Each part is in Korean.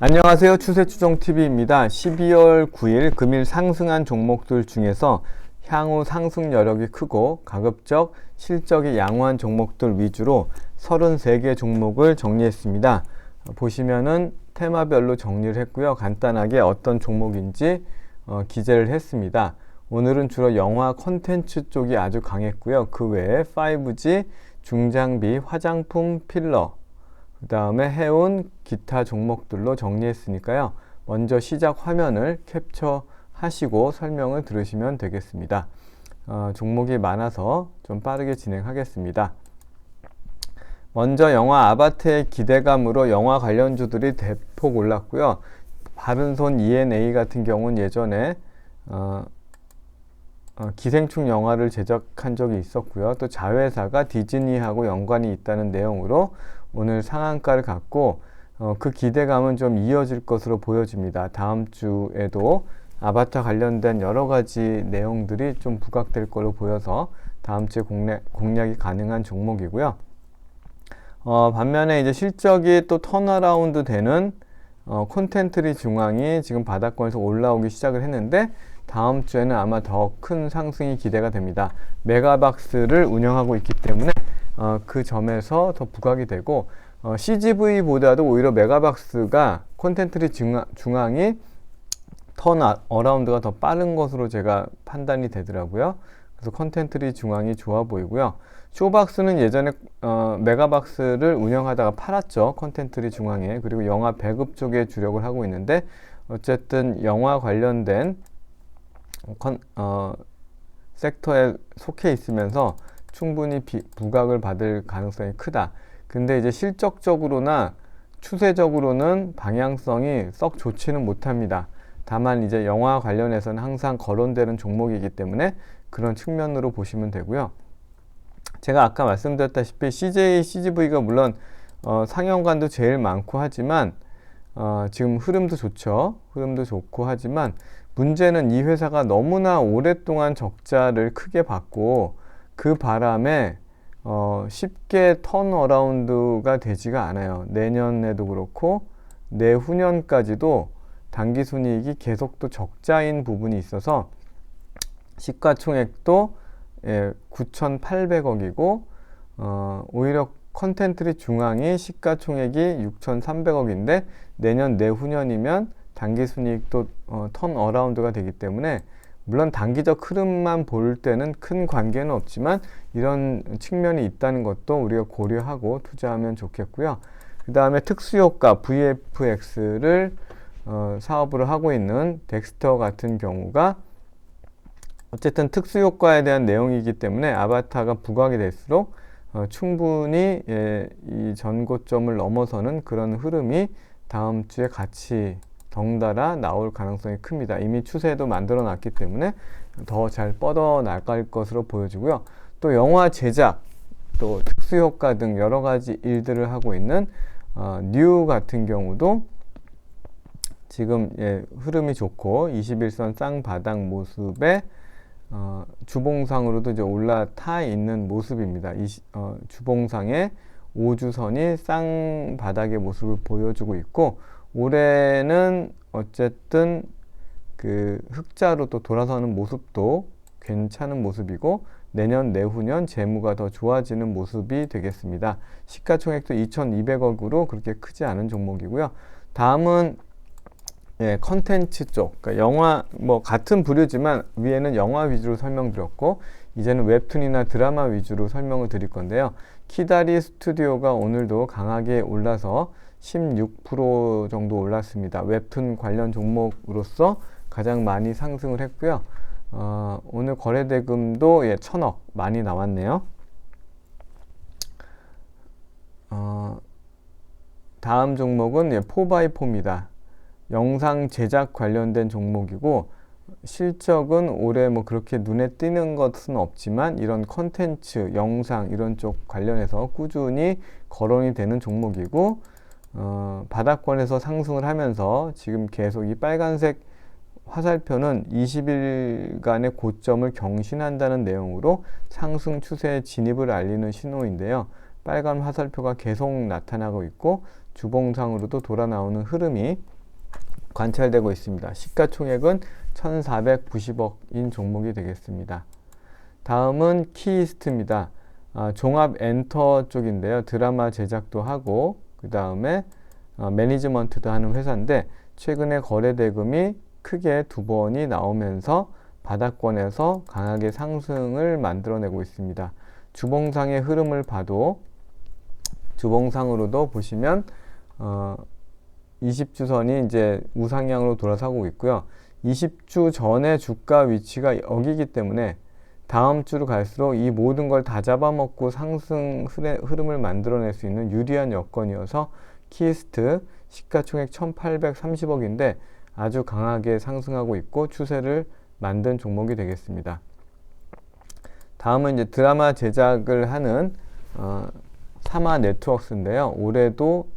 안녕하세요. 추세추정TV입니다. 12월 9일 금일 상승한 종목들 중에서 향후 상승 여력이 크고 가급적 실적이 양호한 종목들 위주로 33개 종목을 정리했습니다. 보시면은 테마별로 정리를 했고요. 간단하게 어떤 종목인지 기재를 했습니다. 오늘은 주로 영화 콘텐츠 쪽이 아주 강했고요. 그 외에 5G, 중장비, 화장품, 필러, 그 다음에 해운 기타 종목들로 정리했으니까요. 먼저 시작 화면을 캡처하시고 설명을 들으시면 되겠습니다. 종목이 많아서 좀 빠르게 진행하겠습니다. 먼저 영화 아바타의 기대감으로 영화 관련주들이 대폭 올랐고요. 바른손 E&A 같은 경우는 예전에 기생충 영화를 제작한 적이 있었고요. 또 자회사가 디즈니하고 연관이 있다는 내용으로 오늘 상한가를 갖고 그 기대감은 좀 이어질 것으로 보여집니다. 다음 주에도 아바타 관련된 여러 가지 내용들이 좀 부각될 걸로 보여서 다음 주에 공략이 가능한 종목이고요. 반면에 이제 실적이 또 턴어라운드 되는 콘텐츠리 중앙이 지금 바닥권에서 올라오기 시작을 했는데 다음 주에는 아마 더 큰 상승이 기대가 됩니다. 메가박스를 운영하고 있기 때문에 그 점에서 더 부각이 되고 CGV보다도 오히려 메가박스가 콘텐츠리 중앙이 턴어라운드가 더 빠른 것으로 제가 판단이 되더라고요. 그래서 콘텐츠리 중앙이 좋아 보이고요. 쇼박스는 예전에 메가박스를 운영하다가 팔았죠. 콘텐츠리 중앙에. 그리고 영화 배급 쪽에 주력을 하고 있는데 어쨌든 영화 관련된 섹터에 속해 있으면서 충분히 부각을 받을 가능성이 크다. 근데 이제 실적적으로나 추세적으로는 방향성이 썩 좋지는 못합니다. 다만 이제 영화 관련해서는 항상 거론되는 종목이기 때문에 그런 측면으로 보시면 되고요. 제가 아까 말씀드렸다시피 CGV가 물론 상영관도 제일 많고 하지만 지금 흐름도 좋죠. 흐름도 좋고 하지만 문제는 이 회사가 너무나 오랫동안 적자를 크게 받고 그 바람에 쉽게 턴어라운드가 되지가 않아요. 내년에도 그렇고 내후년까지도 당기순이익이 계속 또 적자인 부분이 있어서 시가총액도 9,800억이고 오히려 컨텐츠리 중앙이 시가총액이 6,300억인데 내년 내후년이면 당기순이익도 턴어라운드가 되기 때문에 물론 단기적 흐름만 볼 때는 큰 관계는 없지만 이런 측면이 있다는 것도 우리가 고려하고 투자하면 좋겠고요. 그 다음에 특수효과 VFX를 사업으로 하고 있는 덱스터 같은 경우가 어쨌든 특수효과에 대한 내용이기 때문에 아바타가 부각이 될수록 충분히 이 전고점을 넘어서는 그런 흐름이 다음 주에 같이 덩달아 나올 가능성이 큽니다. 이미 추세도 만들어 놨기 때문에 더 잘 뻗어 나갈 것으로 보여지고요. 또 영화 제작, 또 특수효과 등 여러 가지 일들을 하고 있는 뉴 같은 경우도 지금 흐름이 좋고 21선 쌍바닥 모습에 주봉상으로도 이제 올라타 있는 모습입니다. 주봉상의 5주선이 쌍바닥의 모습을 보여주고 있고 올해는 어쨌든 그 흑자로 또 돌아서는 모습도 괜찮은 모습이고 내년 내후년 재무가 더 좋아지는 모습이 되겠습니다. 시가총액도 2,200억으로 그렇게 크지 않은 종목이고요. 다음은 컨텐츠 쪽, 그러니까 영화 같은 부류지만 위에는 영화 위주로 설명드렸고 이제는 웹툰이나 드라마 위주로 설명을 드릴 건데요. 키다리 스튜디오가 오늘도 강하게 올라서 16% 정도 올랐습니다. 웹툰 관련 종목으로서 가장 많이 상승을 했고요. 오늘 거래대금도 1,000억 많이 나왔네요. 다음 종목은 4x4입니다. 영상 제작 관련된 종목이고 실적은 올해 그렇게 눈에 띄는 것은 없지만 이런 컨텐츠, 영상 이런 쪽 관련해서 꾸준히 거론이 되는 종목이고 바닥권에서 상승을 하면서 지금 계속 이 빨간색 화살표는 20일간의 고점을 경신한다는 내용으로 상승 추세의 진입을 알리는 신호인데요. 빨간 화살표가 계속 나타나고 있고 주봉상으로도 돌아 나오는 흐름이 관찰되고 있습니다. 시가총액은 1490억인 종목이 되겠습니다. 다음은 키이스트입니다. 종합 엔터 쪽인데요. 드라마 제작도 하고 그 다음에 매니지먼트도 하는 회사인데 최근에 거래 대금이 크게 2번이 나오면서 바닥권에서 강하게 상승을 만들어내고 있습니다. 주봉상의 흐름을 봐도 주봉상으로도 보시면 20주선이 이제 우상향으로 돌아서고 있고요. 20주 전의 주가 위치가 여기이기 때문에 다음 주로 갈수록 이 모든 걸 다 잡아먹고 상승 흐름을 만들어낼 수 있는 유리한 여건이어서 키이스트 시가총액 1830억인데 아주 강하게 상승하고 있고 추세를 만든 종목이 되겠습니다. 다음은 이제 드라마 제작을 하는 사마네트웍스인데요. 올해도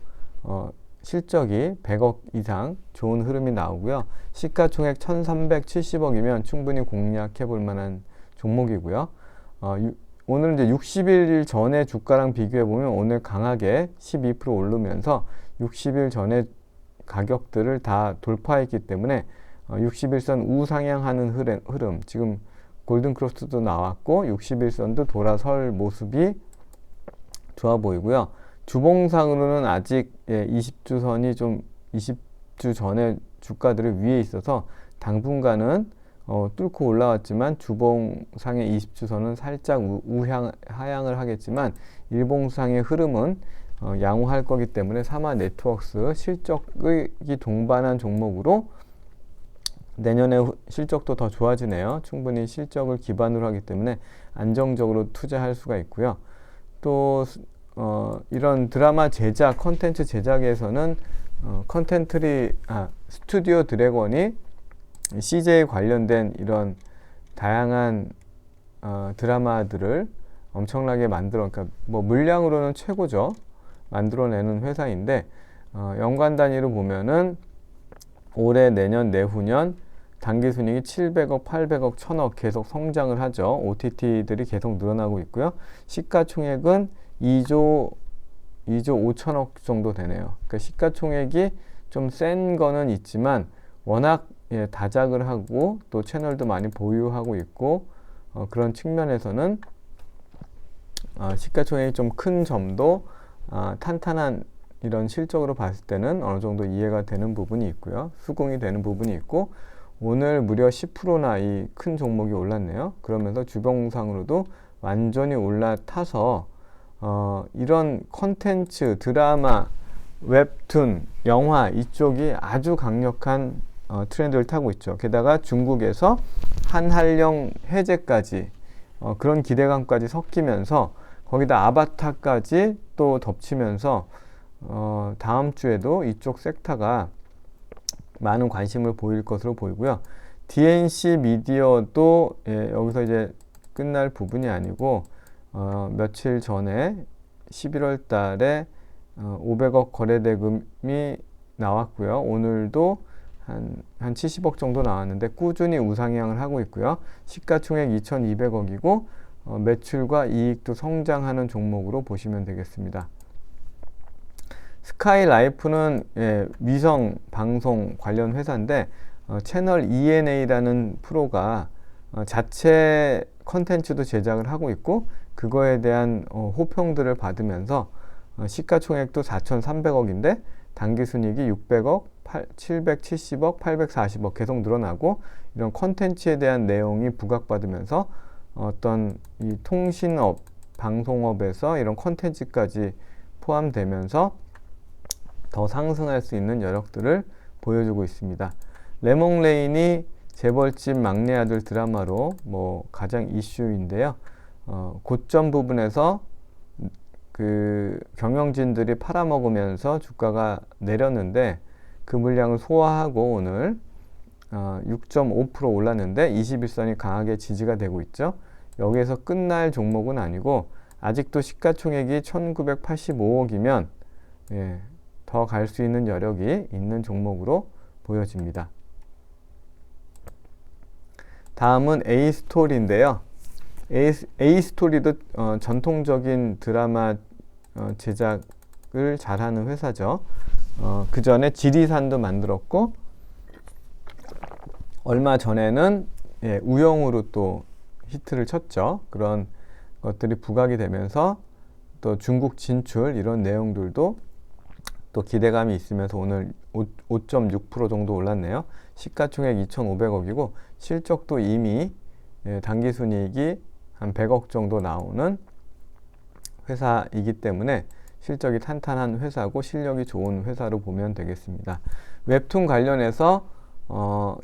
실적이 100억 이상 좋은 흐름이 나오고요. 시가총액 1370억이면 충분히 공략해 볼 만한 종목이고요. 오늘 이제 60일 전에 주가랑 비교해 보면 오늘 강하게 12% 오르면서 60일 전에 가격들을 다 돌파했기 때문에 60일선 우상향하는 흐름, 지금 골든크로스도 나왔고 60일선도 돌아설 모습이 좋아 보이고요. 주봉상으로는 아직 20주선이 좀 20주 전에 주가들이 위에 있어서 당분간은 뚫고 올라왔지만 주봉상의 20주선은 살짝 하향을 하겠지만 일봉상의 흐름은 양호할 거기 때문에 사마네트웍스 실적이 동반한 종목으로 내년에 실적도 더 좋아지네요. 충분히 실적을 기반으로 하기 때문에 안정적으로 투자할 수가 있고요. 또 이런 드라마 제작, 컨텐츠 제작에서는 스튜디오 드래곤이 CJ 관련된 이런 다양한 드라마들을 엄청나게 그러니까 뭐 물량으로는 최고죠. 만들어내는 회사인데 연간 단위로 보면은 올해, 내년, 내후년 당기순이익이 700억, 800억, 1000억 계속 성장을 하죠. OTT들이 계속 늘어나고 있고요. 시가총액은 2조 5천억 정도 되네요. 그러니까 시가총액이 좀 센 거는 있지만 워낙 다작을 하고 또 채널도 많이 보유하고 있고 그런 측면에서는 시가총액이 좀 큰 점도 탄탄한 이런 실적으로 봤을 때는 어느 정도 이해가 되는 부분이 있고요. 수긍이 되는 부분이 있고 오늘 무려 10%나 이 큰 종목이 올랐네요. 그러면서 주봉상으로도 완전히 올라타서 이런 컨텐츠, 드라마, 웹툰, 영화 이쪽이 아주 강력한 트렌드를 타고 있죠. 게다가 중국에서 한한령 해제까지 그런 기대감까지 섞이면서 거기다 아바타까지 또 덮치면서 다음 주에도 이쪽 섹터가 많은 관심을 보일 것으로 보이고요. DNC 미디어도 여기서 이제 끝날 부분이 아니고 며칠 전에 11월 달에 500억 거래대금이 나왔고요. 오늘도 한 70억 정도 나왔는데 꾸준히 우상향을 하고 있고요. 시가총액 2200억이고 매출과 이익도 성장하는 종목으로 보시면 되겠습니다. 스카이라이프는 위성 방송 관련 회사인데 채널 ENA라는 프로가 자체 컨텐츠도 제작을 하고 있고 그거에 대한 호평들을 받으면서 시가총액도 4,300억인데 당기순이익이 600억, 770억, 840억 계속 늘어나고 이런 컨텐츠에 대한 내용이 부각받으면서 어떤 이 통신업, 방송업에서 이런 컨텐츠까지 포함되면서 더 상승할 수 있는 여력들을 보여주고 있습니다. 레몽레인이 재벌집 막내 아들 드라마로 가장 이슈인데요. 고점 부분에서 그 경영진들이 팔아먹으면서 주가가 내렸는데 그 물량을 소화하고 오늘 6.5% 올랐는데 21선이 강하게 지지가 되고 있죠. 여기에서 끝날 종목은 아니고 아직도 시가총액이 1985억이면 더 갈 수 있는 여력이 있는 종목으로 보여집니다. 다음은 A스토리인데요. A스토리도 전통적인 드라마 제작 주식을 잘하는 회사죠. 그 전에 지리산도 만들었고, 얼마 전에는 우영우로 또 히트를 쳤죠. 그런 것들이 부각이 되면서 또 중국 진출 이런 내용들도 또 기대감이 있으면서 오늘 5.6% 정도 올랐네요. 시가총액 2,500억이고 실적도 이미 당기순이익이 한 100억 정도 나오는 회사이기 때문에 실적이 탄탄한 회사고 실력이 좋은 회사로 보면 되겠습니다. 웹툰 관련해서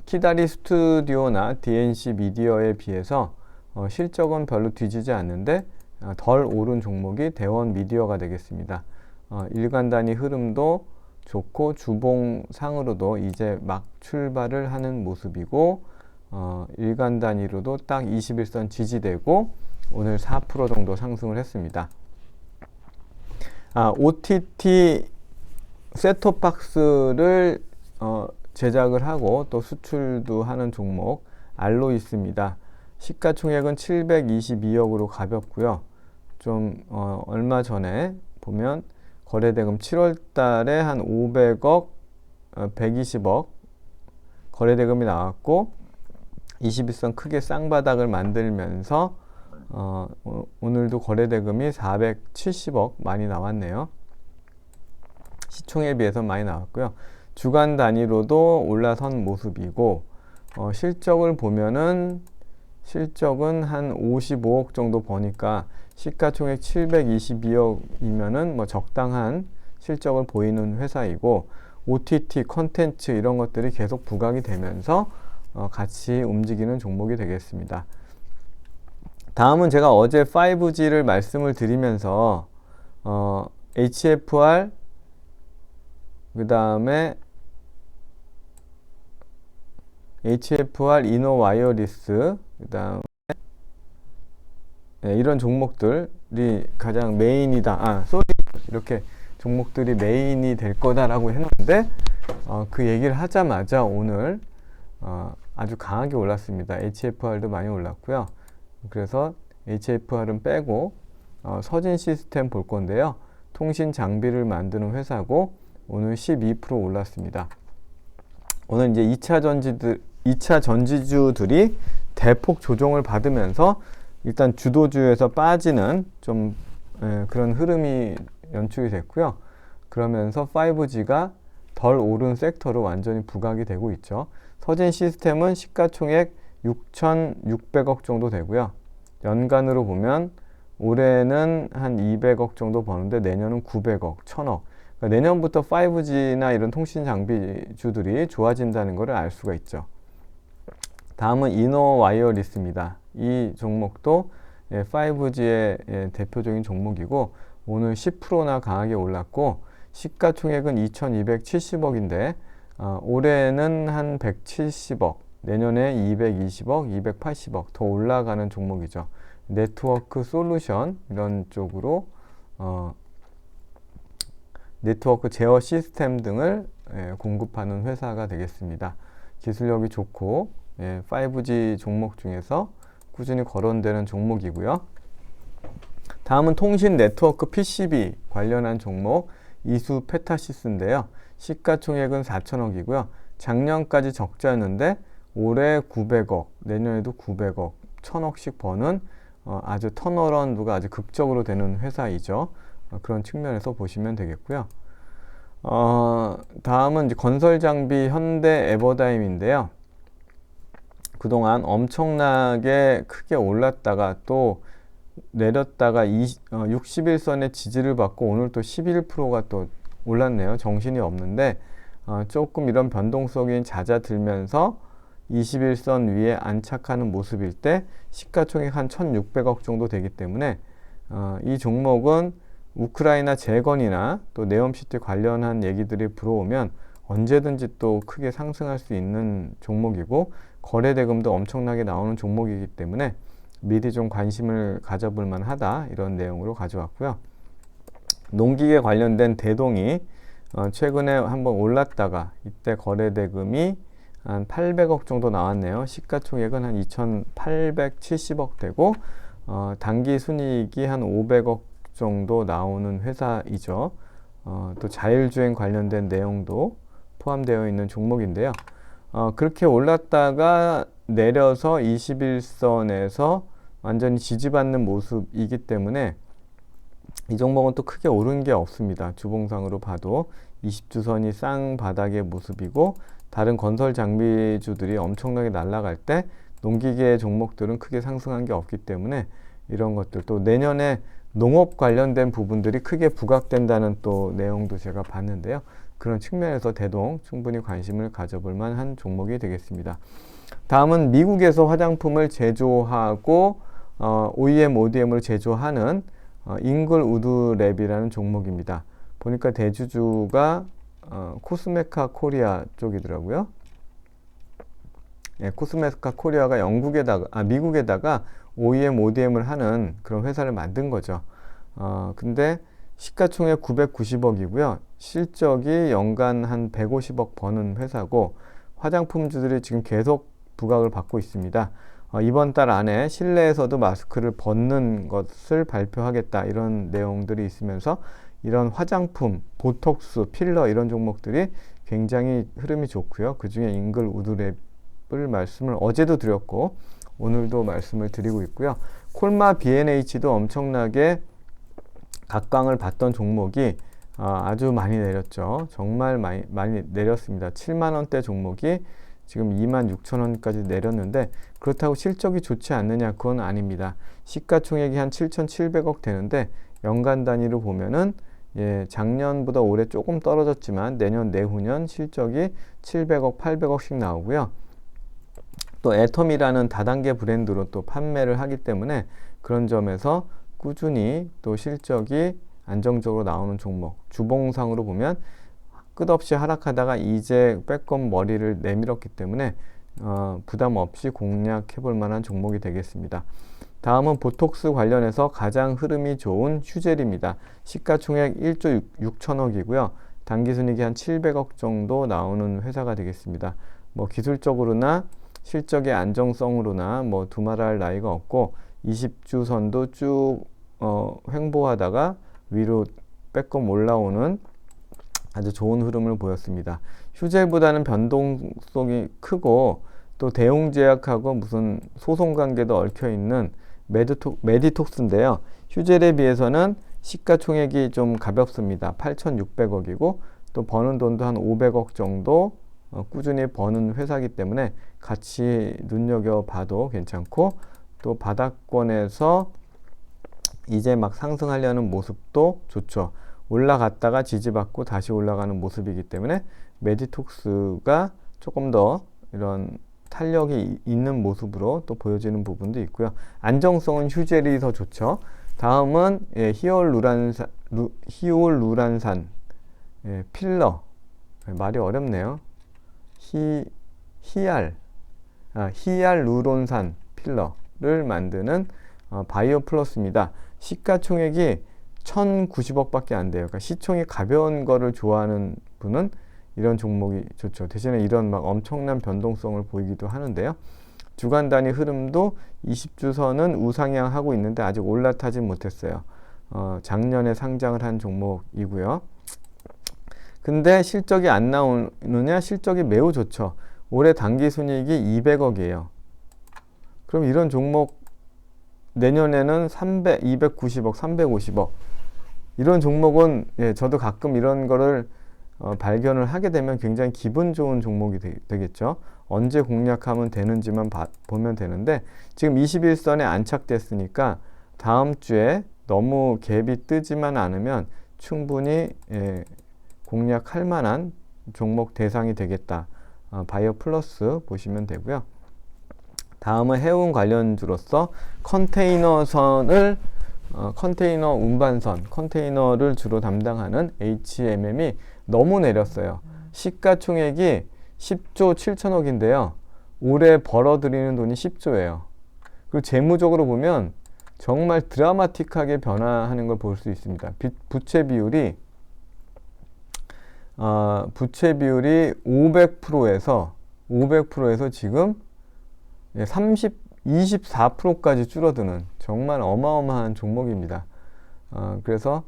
키다리 스튜디오나 DNC 미디어에 비해서 실적은 별로 뒤지지 않는데 덜 오른 종목이 대원 미디어가 되겠습니다. 일간 단위 흐름도 좋고 주봉상으로도 이제 막 출발을 하는 모습이고 일간 단위로도 딱 21선 지지되고 오늘 4% 정도 상승을 했습니다. OTT 셋톱박스를 제작을 하고 또 수출도 하는 종목 알로이스입니다. 시가총액은 722억으로 가볍고요. 좀 얼마 전에 보면 거래대금 7월 달에 한 500억, 120억 거래대금이 나왔고 21선 크게 쌍바닥을 만들면서 오늘도 거래대금이 470억 많이 나왔네요. 시총에 비해서 많이 나왔고요. 주간 단위로도 올라선 모습이고 실적을 보면은 실적은 한 55억 정도 버니까 시가총액 722억이면은 뭐 적당한 실적을 보이는 회사이고 OTT 콘텐츠 이런 것들이 계속 부각이 되면서 같이 움직이는 종목이 되겠습니다. 다음은 제가 어제 5G를 말씀을 드리면서 HFR 그 다음에 HFR 이노와이어리스 그 다음에 이런 종목들이 가장 메인이다. 이렇게 종목들이 메인이 될 거다라고 해놓는데 그 얘기를 하자마자 오늘 아주 강하게 올랐습니다. HFR도 많이 올랐고요. 그래서 HFR은 빼고 서진 시스템 볼 건데요. 통신 장비를 만드는 회사고 오늘 12% 올랐습니다. 오늘 이제 2차 전지주들이 대폭 조정을 받으면서 일단 주도주에서 빠지는 좀 그런 흐름이 연출이 됐고요. 그러면서 5G가 덜 오른 섹터로 완전히 부각이 되고 있죠. 서진 시스템은 시가총액 6,600억 정도 되고요. 연간으로 보면 올해는 한 200억 정도 버는데 내년은 900억, 1,000억. 그러니까 내년부터 5G나 이런 통신 장비주들이 좋아진다는 것을 알 수가 있죠. 다음은 이노와이어리스입니다. 이 종목도 5G의 대표적인 종목이고 오늘 10%나 강하게 올랐고 시가총액은 2,270억인데 올해는 한 170억, 내년에 220억, 280억 더 올라가는 종목이죠. 네트워크 솔루션 이런 쪽으로 네트워크 제어 시스템 등을 공급하는 회사가 되겠습니다. 기술력이 좋고 5G 종목 중에서 꾸준히 거론되는 종목이고요. 다음은 통신 네트워크 PCB 관련한 종목 이수 페타시스인데요. 시가총액은 4천억이고요. 작년까지 적자였는데 올해 900억, 내년에도 900억, 1,000억씩 버는 아주 턴어라운드가 아주 극적으로 되는 회사이죠. 그런 측면에서 보시면 되겠고요. 다음은 이제 건설장비 현대 에버다임인데요. 그동안 엄청나게 크게 올랐다가 또 내렸다가 61선의 지지를 받고 오늘 또 11%가 또 올랐네요. 정신이 없는데 조금 이런 변동성이 잦아들면서 21선 위에 안착하는 모습일 때 시가총액 한 1,600억 정도 되기 때문에 이 종목은 우크라이나 재건이나 또 네옴시티 관련한 얘기들이 불어오면 언제든지 또 크게 상승할 수 있는 종목이고 거래대금도 엄청나게 나오는 종목이기 때문에 미리 좀 관심을 가져볼 만하다 이런 내용으로 가져왔고요. 농기계 관련된 대동이 최근에 한번 올랐다가 이때 거래대금이 한 800억 정도 나왔네요. 시가총액은 한 2,870억 되고 당기 순이익이 한 500억 정도 나오는 회사이죠. 또 자율주행 관련된 내용도 포함되어 있는 종목인데요. 그렇게 올랐다가 내려서 21선에서 완전히 지지받는 모습이기 때문에 이 종목은 또 크게 오른 게 없습니다. 주봉상으로 봐도 20주선이 쌍바닥의 모습이고, 다른 건설 장비주들이 엄청나게 날아갈 때 농기계 종목들은 크게 상승한 게 없기 때문에 이런 것들, 또 내년에 농업 관련된 부분들이 크게 부각된다는 또 내용도 제가 봤는데요. 그런 측면에서 대동 충분히 관심을 가져볼 만한 종목이 되겠습니다. 다음은 미국에서 화장품을 제조하고 OEM, ODM을 제조하는 잉글우드랩이라는 종목입니다. 보니까 대주주가 코스메카 코리아 쪽이더라고요. 예, 코스메카 코리아가 미국에다가 OEM, ODM을 하는 그런 회사를 만든 거죠. 근데 시가총액 990억이고요. 실적이 연간 한 150억 버는 회사고, 화장품주들이 지금 계속 부각을 받고 있습니다. 이번 달 안에 실내에서도 마스크를 벗는 것을 발표하겠다, 이런 내용들이 있으면서 이런 화장품, 보톡스, 필러 이런 종목들이 굉장히 흐름이 좋고요. 그 중에 잉글우드랩을 말씀을 어제도 드렸고 오늘도 말씀을 드리고 있고요. 콜마 B&H도 엄청나게 각광을 받던 종목이 아주 많이 내렸죠. 정말 많이 내렸습니다. 7만원대 종목이 지금 26,000원까지 내렸는데, 그렇다고 실적이 좋지 않느냐? 그건 아닙니다. 시가총액이 한 7,700억 되는데 연간 단위로 보면은 작년보다 올해 조금 떨어졌지만 내년 내후년 실적이 700억, 800억씩 나오고요. 또 애텀이라는 다단계 브랜드로 또 판매를 하기 때문에 그런 점에서 꾸준히 또 실적이 안정적으로 나오는 종목, 주봉상으로 보면 끝없이 하락하다가 이제 빼꼼 머리를 내밀었기 때문에 부담 없이 공략해 볼 만한 종목이 되겠습니다. 다음은 보톡스 관련해서 가장 흐름이 좋은 휴젤입니다. 시가총액 1조 6천억이고요. 당기순이익이 한 700억 정도 나오는 회사가 되겠습니다. 뭐 기술적으로나 실적의 안정성으로나 뭐 두말할 나위가 없고, 20주선도 쭉 횡보하다가 위로 빼꼼 올라오는 아주 좋은 흐름을 보였습니다. 휴젤보다는 변동성이 크고 또 대웅제약하고 무슨 소송 관계도 얽혀 있는 메디톡스인데요. 휴젤에 비해서는 시가총액이 좀 가볍습니다. 8,600억이고 또 버는 돈도 한 500억 정도 꾸준히 버는 회사이기 때문에 같이 눈여겨봐도 괜찮고, 또 바닥권에서 이제 막 상승하려는 모습도 좋죠. 올라갔다가 지지받고 다시 올라가는 모습이기 때문에 메디톡스가 조금 더 이런 탄력이 있는 모습으로 또 보여지는 부분도 있고요. 안정성은 휴젤이 더 좋죠. 다음은 히올루란산 필러, 말이 어렵네요. 히알루론산 필러를 만드는 바이오플러스입니다. 시가총액이 1,090억 밖에 안 돼요. 그러니까 시총이 가벼운 거를 좋아하는 분은 이런 종목이 좋죠. 대신에 이런 막 엄청난 변동성을 보이기도 하는데요. 주간 단위 흐름도 20주선은 우상향하고 있는데 아직 올라타진 못했어요. 작년에 상장을 한 종목이고요. 근데 실적이 안 나오느냐? 실적이 매우 좋죠. 올해 당기순이익이 200억이에요. 그럼 이런 종목 내년에는 290억, 350억. 이런 종목은 저도 가끔 이런 거를 발견을 하게 되면 굉장히 기분 좋은 종목이 되겠죠. 언제 공략하면 되는지만 보면 되는데, 지금 21선에 안착됐으니까 다음 주에 너무 갭이 뜨지만 않으면 충분히 공략할 만한 종목 대상이 되겠다. 바이오 플러스 보시면 되고요. 다음은 해운 관련주로서 컨테이너 운반선, 컨테이너를 주로 담당하는 HMM이 너무 내렸어요. 시가총액이 10조 7천억인데요. 올해 벌어들이는 돈이 10조예요. 그리고 재무적으로 보면 정말 드라마틱하게 변화하는 걸 볼 수 있습니다. 부채 비율이 500%에서 지금 24%까지 줄어드는 정말 어마어마한 종목입니다. 그래서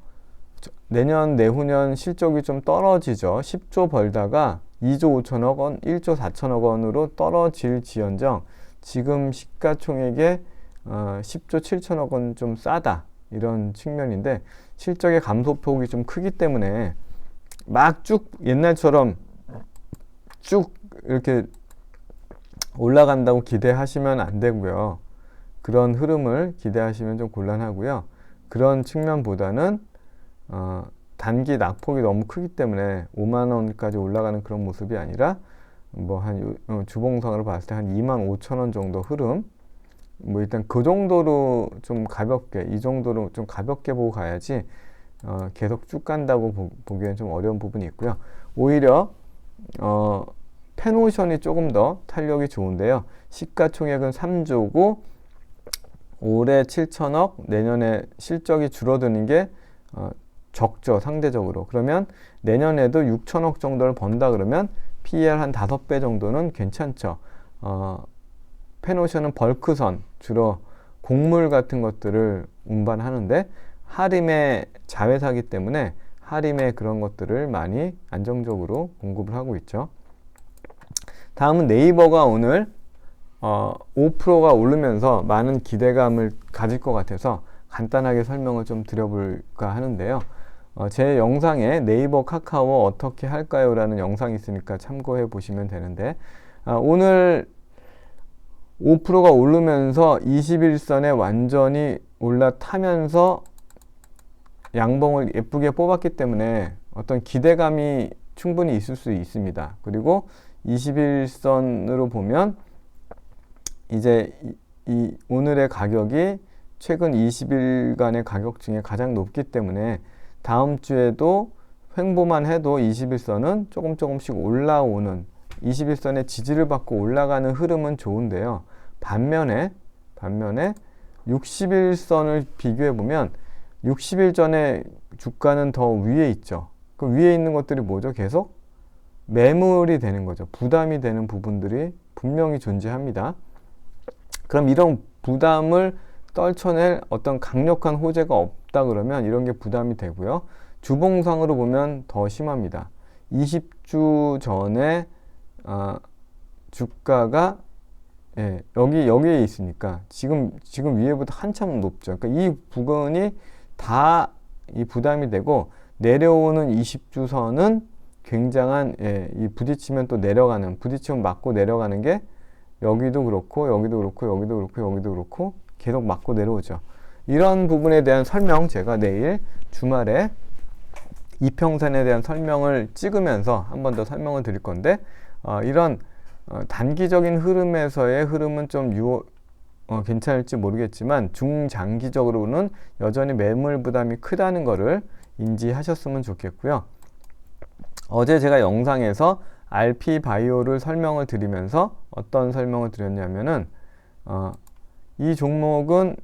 내년 내후년 실적이 좀 떨어지죠. 10조 벌다가 2조 5천억 원, 1조 4천억 원으로 떨어질지언정 지금 시가총액의 10조 7천억 원 좀 싸다, 이런 측면인데, 실적의 감소폭이 좀 크기 때문에 막 쭉 옛날처럼 쭉 이렇게 올라간다고 기대하시면 안 되고요. 그런 흐름을 기대하시면 좀 곤란하고요. 그런 측면보다는 단기 낙폭이 너무 크기 때문에 5만 원까지 올라가는 그런 모습이 아니라 뭐 한 주봉상으로 봤을 때 한 2만 5천 원 정도 흐름, 뭐 일단 그 정도로 좀 가볍게, 이 정도로 좀 가볍게 보고 가야지 계속 쭉 간다고 보기엔 좀 어려운 부분이 있고요. 오히려 페노션이 조금 더 탄력이 좋은데요. 시가총액은 3조고 올해 7천억, 내년에 실적이 줄어드는 게 적죠, 상대적으로. 그러면 내년에도 6천억 정도를 번다 그러면 PER 한 5배 정도는 괜찮죠. 페노션은 벌크선, 주로 곡물 같은 것들을 운반하는데 하림의 자회사이기 때문에 하림의 그런 것들을 많이 안정적으로 공급을 하고 있죠. 다음은 네이버가 오늘 5%가 오르면서 많은 기대감을 가질 것 같아서 간단하게 설명을 좀 드려볼까 하는데요. 제 영상에 네이버 카카오 어떻게 할까요? 라는 영상이 있으니까 참고해 보시면 되는데, 오늘 5%가 오르면서 21선에 완전히 올라타면서 양봉을 예쁘게 뽑았기 때문에 어떤 기대감이 충분히 있을 수 있습니다. 그리고 21선으로 보면 이제 이 오늘의 가격이 최근 20일간의 가격 중에 가장 높기 때문에 다음 주에도 횡보만 해도 21선은 조금씩 올라오는, 21선의 지지를 받고 올라가는 흐름은 좋은데요. 반면에 60일선을 비교해 보면 60일 전에 주가는 더 위에 있죠. 그 위에 있는 것들이 뭐죠? 계속 매물이 되는 거죠. 부담이 되는 부분들이 분명히 존재합니다. 그럼 이런 부담을 떨쳐낼 어떤 강력한 호재가 없다 그러면 이런 게 부담이 되고요. 주봉상으로 보면 더 심합니다. 20주 전에 주가가 여기에 있으니까 지금 위에보다 한참 높죠. 그러니까 이 부분이 다 이 부담이 되고, 내려오는 20주선은 굉장한 이 부딪히면 또 내려가는, 부딪히면 맞고 내려가는 게 여기도 그렇고 여기도 그렇고 여기도 그렇고 여기도 그렇고 계속 맞고 내려오죠. 이런 부분에 대한 설명 제가 내일 주말에 이평선에 대한 설명을 찍으면서 한 번 더 설명을 드릴 건데, 이런 단기적인 흐름에서의 흐름은 좀 괜찮을지 모르겠지만 중장기적으로는 여전히 매물 부담이 크다는 것을 인지하셨으면 좋겠고요. 어제 제가 영상에서 RP바이오를 설명을 드리면서 어떤 설명을 드렸냐면은 이 종목은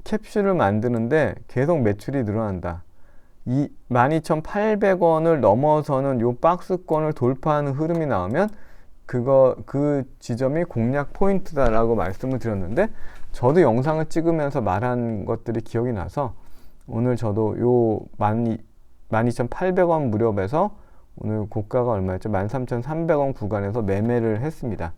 캡슐을 만드는데 계속 매출이 늘어난다. 이 12,800원을 넘어서는 요 박스권을 돌파하는 흐름이 나오면 그 지점이 공략 포인트다라고 말씀을 드렸는데, 저도 영상을 찍으면서 말한 것들이 기억이 나서 오늘 저도 요 12,800원 무렵에서 오늘 고가가 얼마였죠? 13,300원 구간에서 매매를 했습니다.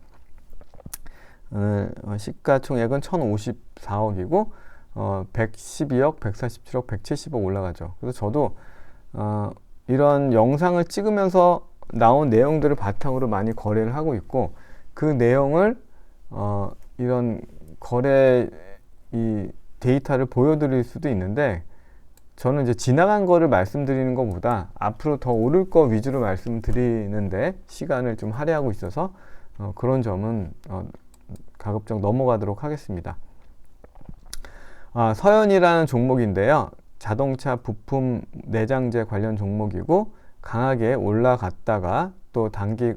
시가총액은 1,054억이고 112억, 147억, 170억 올라가죠. 그래서 저도 이런 영상을 찍으면서 나온 내용들을 바탕으로 많이 거래를 하고 있고, 그 내용을 이런 거래 이 데이터를 보여드릴 수도 있는데, 저는 이제 지나간 거를 말씀드리는 것보다 앞으로 더 오를 거 위주로 말씀드리는데 시간을 좀 할애하고 있어서 그런 점은 가급적 넘어가도록 하겠습니다. 서현이라는 종목인데요. 자동차 부품 내장재 관련 종목이고, 강하게 올라갔다가 또 단기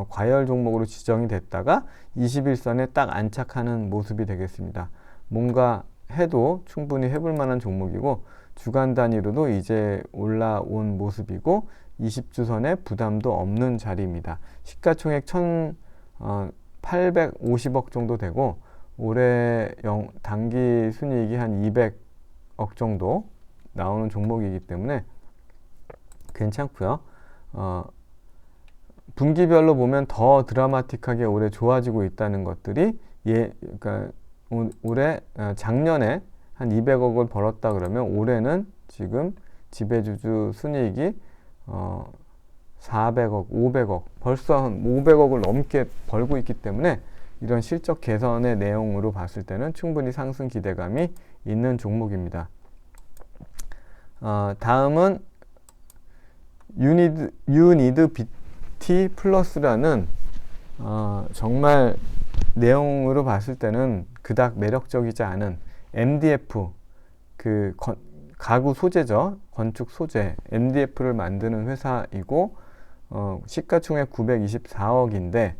과열 종목으로 지정이 됐다가 21선에 딱 안착하는 모습이 되겠습니다. 뭔가 해도 충분히 해볼 만한 종목이고, 주간 단위로도 이제 올라온 모습이고 20주선에 부담도 없는 자리입니다. 시가총액 1,850억 정도 되고 올해 단기 순이익이 한 200억 정도 나오는 종목이기 때문에 괜찮고요. 분기별로 보면 더 드라마틱하게 올해 좋아지고 있다는 것들이 그러니까 올해 작년에 한 200억을 벌었다 그러면 올해는 지금 지배주주 순이익이 400억, 500억, 벌써 한 500억을 넘게 벌고 있기 때문에 이런 실적 개선의 내용으로 봤을 때는 충분히 상승 기대감이 있는 종목입니다. 다음은 유니드 BT 플러스라는 정말 내용으로 봤을 때는 그닥 매력적이지 않은 MDF, 가구 소재죠. 건축 소재 MDF를 만드는 회사이고 시가총액 924억인데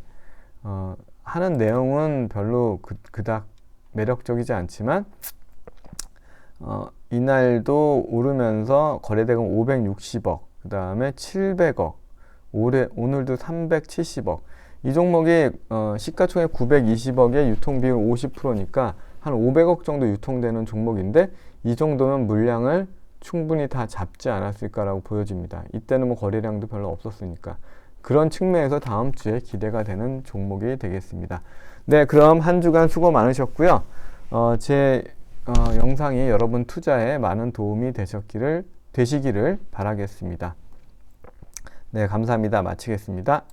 하는 내용은 별로 그닥 매력적이지 않지만 이날도 오르면서 거래대금 560억, 그 다음에 700억, 오늘도 370억. 이 종목이 시가총액 920억에 유통비율 50%니까 한 500억 정도 유통되는 종목인데 이 정도면 물량을 충분히 다 잡지 않았을까라고 보여집니다. 이때는 뭐 거래량도 별로 없었으니까. 그런 측면에서 다음 주에 기대가 되는 종목이 되겠습니다. 네, 그럼 한 주간 수고 많으셨고요. 제 영상이 여러분 투자에 많은 도움이 되시기를 바라겠습니다. 네, 감사합니다. 마치겠습니다.